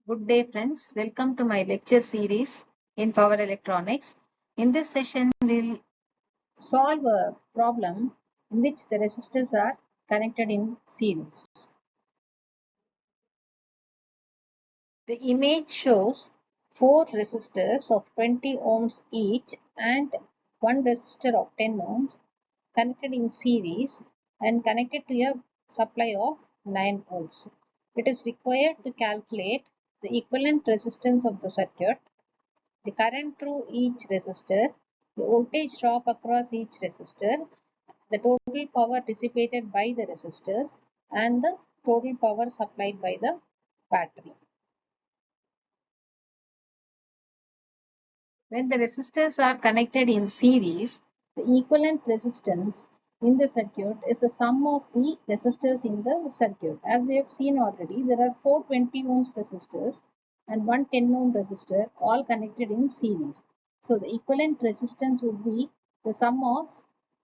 Good day friends, welcome to my lecture series in power electronics. In this session, we'll solve a problem in which the resistors are connected in series. The image shows 4 resistors of 20 ohms each and one resistor of 10 ohms connected in series and connected to a supply of 9 volts. It is required to calculate the equivalent resistance of the circuit, the current through each resistor, the voltage drop across each resistor, the total power dissipated by the resistors, and the total power supplied by the battery. When the resistors are connected in series, the equivalent resistance in the circuit is the sum of the resistors in the circuit. As we have seen already, there are 4 20 ohms resistors and one 10 ohm resistor all connected in series. So the equivalent resistance would be the sum of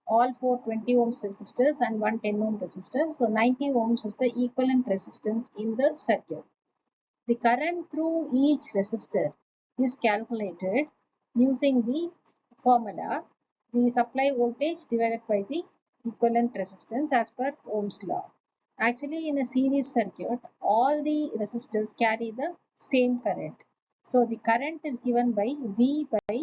all 4 20 ohms resistors and one 10 ohm resistor. So 90 ohms is the equivalent resistance in the circuit. The current through each resistor is calculated using the formula the supply voltage divided by the equivalent resistance as per Ohm's law. Actually, in a series circuit, all the resistors carry the same current. So the current is given by V by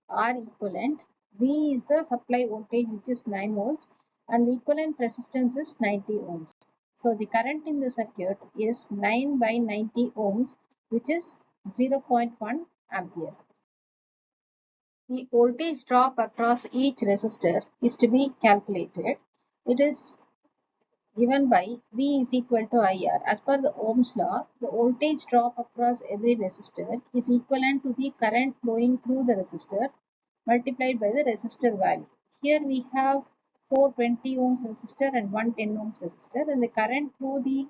R equivalent. V is the supply voltage, which is 9 volts, and the equivalent resistance is 90 ohms. So the current in the circuit is 9 by 90 ohms, which is 0.1 ampere. The voltage drop across each resistor is to be calculated. It is given by V is equal to IR. As per the Ohm's law, the voltage drop across every resistor is equivalent to the current flowing through the resistor multiplied by the resistor value. Here we have 4 20 ohms resistor and one 10 ohms resistor, and the current through the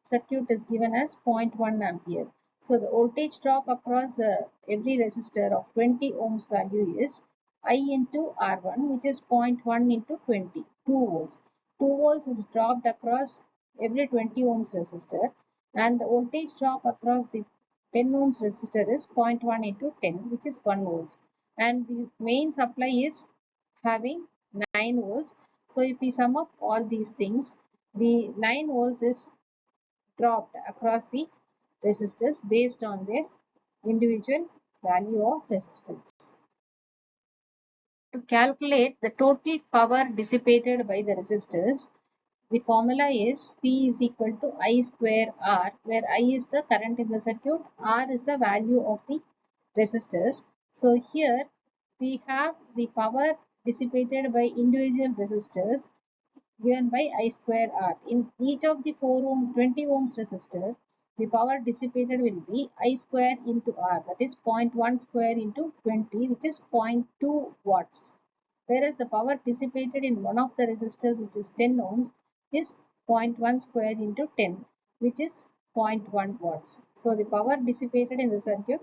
circuit is given as 0.1 ampere. So the voltage drop across every resistor of 20 ohms value is I into R1, which is 0.1 into 20, 2 volts. 2 volts is dropped across every 20 ohms resistor, and the voltage drop across the 10 ohms resistor is 0.1 into 10, which is 1 volts. And the main supply is having 9 volts. So if we sum up all these things, the 9 volts is dropped across the resistors based on their individual value of resistance. To calculate the total power dissipated by the resistors, the formula is P is equal to I square R, where I is the current in the circuit, R is the value of the resistors. So here we have the power dissipated by individual resistors given by I square R. In each of the 4 ohm 20 ohms resistor, the power dissipated will be I square into R, that is 0.1 square into 20, which is 0.2 watts. Whereas the power dissipated in one of the resistors, which is 10 ohms, is 0.1 square into 10, which is 0.1 watts. So the power dissipated in the circuit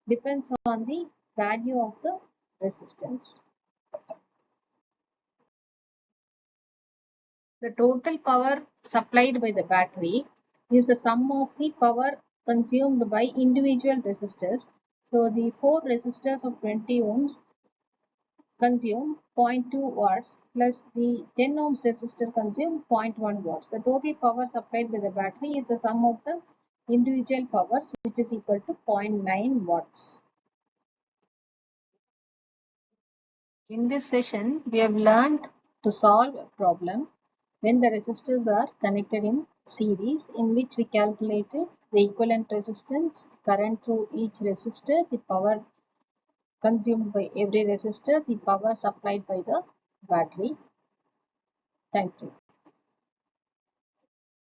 depends on the value of the resistance. The total power supplied by the battery is the sum of the power consumed by individual resistors. So the 4 resistors of 20 ohms consume 0.2 watts plus the 10 ohms resistor consume 0.1 watts. The total power supplied by the battery is the sum of the individual powers, which is equal to 0.9 watts. In this session, we have learned to solve a problem when the resistors are connected in series, in which we calculated the equivalent resistance, current through each resistor, the power consumed by every resistor, the power supplied by the battery. Thank you.